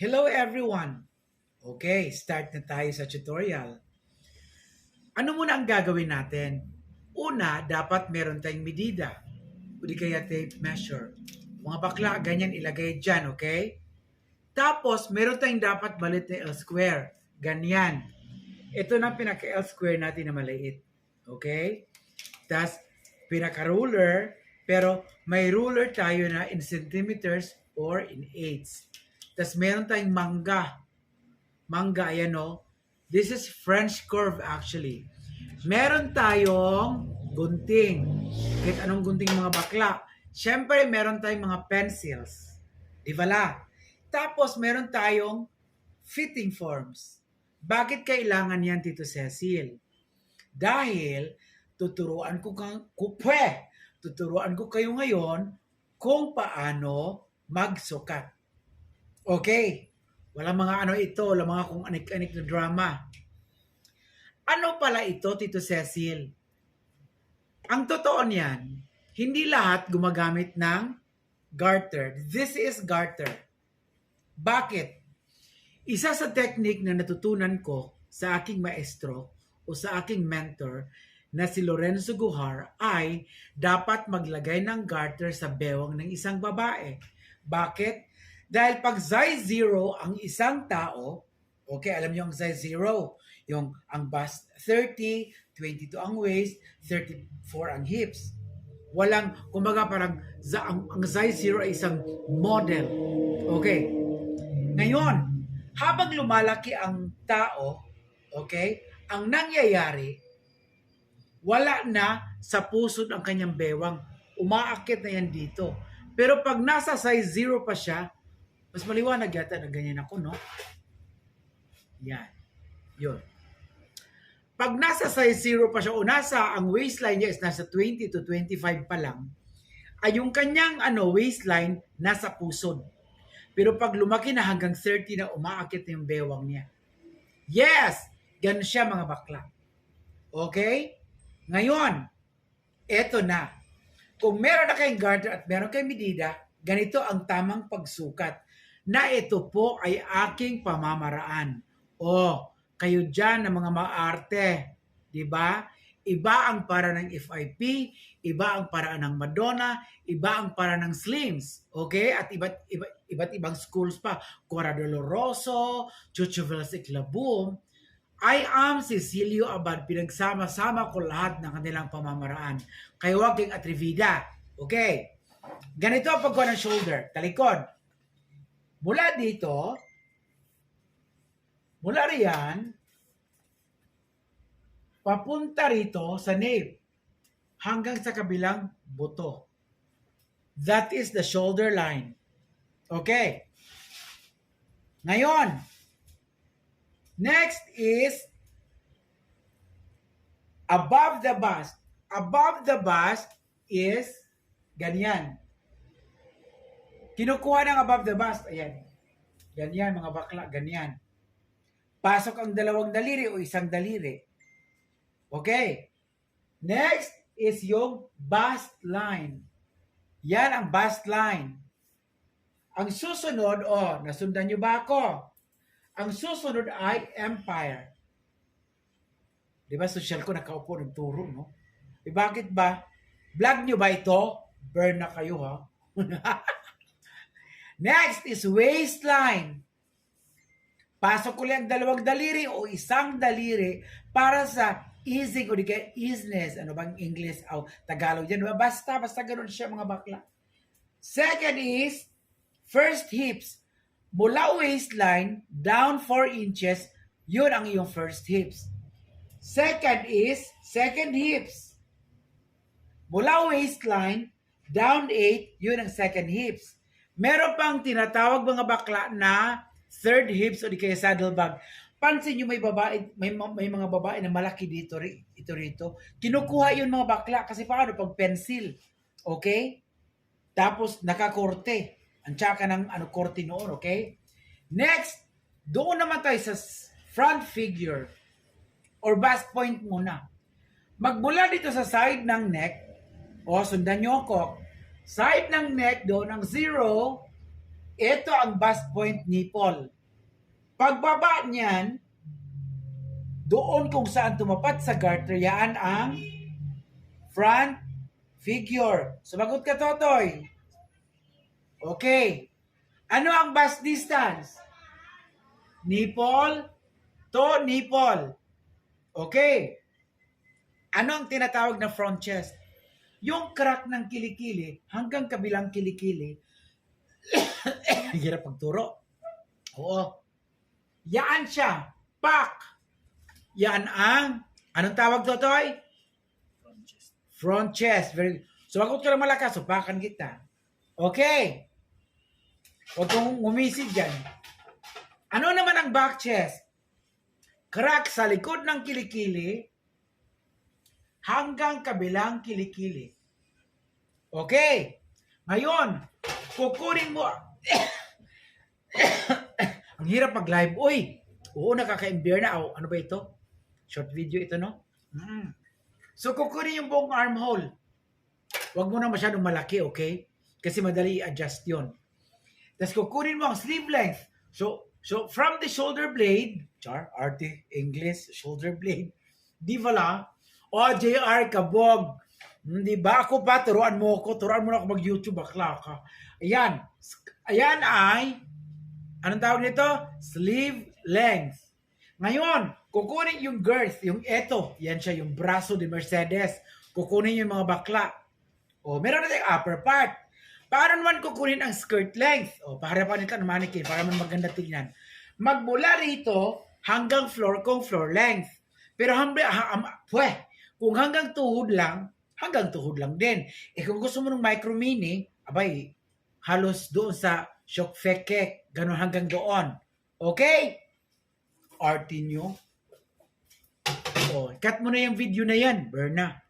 Hello everyone! Okay, start na tayo sa tutorial. Ano muna ang gagawin natin? Una, dapat meron tayong medida. O di kaya tape measure. Mga bakla, ganyan ilagay dyan, okay? Tapos, meron tayong dapat balit na L-square. Ganyan. Ito na pinaka-L-square natin na maliit. Okay? Tapos, pinaka-ruler, pero may ruler tayo na in centimeters or in eighths. Tapos, meron tayong mangga. Mangga, ayan o. This is French curve actually. Meron tayong gunting. Kahit anong gunting mga bakla. Siyempre, meron tayong mga pencils. Di ba la? Tapos, meron tayong fitting forms. Bakit kailangan yan, Tito Cecil? Dahil, tuturuan ko kayo ngayon kung paano magsukat. Okay. Walang mga ano ito, walang mga kung anik-anik na drama. Ano pala ito, Tito Cecil? Ang totoo niyan, hindi lahat gumagamit ng garter. This is garter. Bakit? Isa sa technique na natutunan ko sa aking maestro o sa aking mentor na si Lorenzo Guhar ay dapat maglagay ng garter sa bewang ng isang babae. Bakit? Dahil pag size 0 ang isang tao, okay, alam niyo ang size 0, yung ang bust 30, 22 ang waist, 34 ang hips. Walang, kumbaga parang ang size 0 ay isang model. Okay. Ngayon, habang lumalaki ang tao, okay, ang nangyayari, wala na sa pusod ang kanyang bewang. Umaakit na yan dito. Pero pag nasa size 0 pa siya, mas maliwanag yata na ganyan ako, no? Yan. Yun. Pag nasa size 0 pa siya o nasa, ang waistline niya is nasa 20 to 25 pa lang, ay yung kanyang waistline nasa pusod. Pero pag lumaki na hanggang 30 na, umaakit na yung bewang niya. Yes! Ganun siya mga bakla. Okay? Ngayon, eto na. Kung meron na kayong garter at meron kayong medida, ganito ang tamang pagsukat na ito po ay aking pamamaraan. O, kayo dyan na mga maarte, di ba? Iba ang para ng FIP, iba ang paraan ng Madonna, iba ang para ng Slims. Okay? At iba't ibang schools pa. Cora Doloroso, Chucho Velasic-Labum. I am Cecilio Abad. Pinagsama-sama ko lahat ng kanilang pamamaraan. Kayo huwag kayong atrevida. Okay? Ganito ang pagkuha ng shoulder. Talikod. Mula dito, mula riyan, papunta rito sa nape hanggang sa kabilang buto. That is the shoulder line. Okay. Ngayon, next is above the bust. Above the bust is ganyan. Kinukuha ng above the bust. Ayan. Ganyan mga bakla. Ganyan. Pasok ang dalawang daliri o isang daliri. Okay. Next is yung bust line. Yan ang bust line. Ang susunod, nasundan nyo ba ako? Ang susunod ay empire. Di ba, social ko nakaupo nagturo, no? Bakit ba? Vlog nyo ba ito? Burn na kayo, ha? Next is waistline. Pasok ko lang dalawang daliri o isang daliri para sa easing o di kaya easiness. Ano bang English o Tagalog yan? Basta ganoon siya mga bakla. Second is first hips. Mula waistline, down 4 inches, yun ang iyong first hips. Second is second hips. Mula waistline, down 8, yun ang second hips. Meron pang tinatawag mga bakla na third hips o di kaya saddlebag. Pansin nyo may babae, may mga babae na malaki dito, ito rito. Kinukuha yun mga bakla kasi paano pag pencil. Okay? Tapos nakakorte. Ang tsaka ng korte noon, okay? Next, doon naman tayo sa front figure or bust point muna. Magmula dito sa side ng neck, sundan nyo ako. Side ng neck doon, ang 0, Ito ang bust point nipple. Pagbaba niyan, doon kung saan tumapat sa garter, yan ang front figure. Sumagot ka, Totoy. Okay. Ano ang bust distance? Nipple to nipple. Okay. Ano ang tinatawag na front chest? Yung crack ng kilikili hanggang kabilang kilikili. Hirap pagturo. Oo. Yan siya. Pak. Yan ang, anong tawag, Totoy? Front chest. Very, sumagot ka ng malakas. Upakan kita. Okay. Huwag kong umisid dyan. Ano naman ang back chest? Crack sa likod ng kilikili hanggang kabilang kilikili. Okay. Ngayon, kukunin mo. Ang hirap mag-live. Uy, oo, nakaka-embear na. Oh, ano ba ito? Short video ito, no? So, kukunin yung buong armhole. Huwag mo na masyadong malaki, okay? Kasi madali i-adjust yun. Tapos kukunin mo ang sleeve length. So from the shoulder blade, arte, English, shoulder blade, di ba o JR kabog. Di ba? Ako ba? Turuan mo na ako mag-YouTube, bakla ka. Ayan. Ayan ay, anong tawag nito? Sleeve length. Ngayon, kukunin yung girth, yung eto, yan siya, yung braso de Mercedes. Kukunin yung mga bakla. O, meron na tayong upper part. Para naman kukunin ang skirt length. O, para pa nito ng mannequin, para man maganda tignan. Magmula rito hanggang floor kung floor length. Pero kung hanggang tuhod lang din. Eh kung gusto mo ng micro mini, abay, halos doon sa Shokfekek, ganun hanggang doon. Okay? Arty nyo. O, cut mo na yung video na yan, Berna.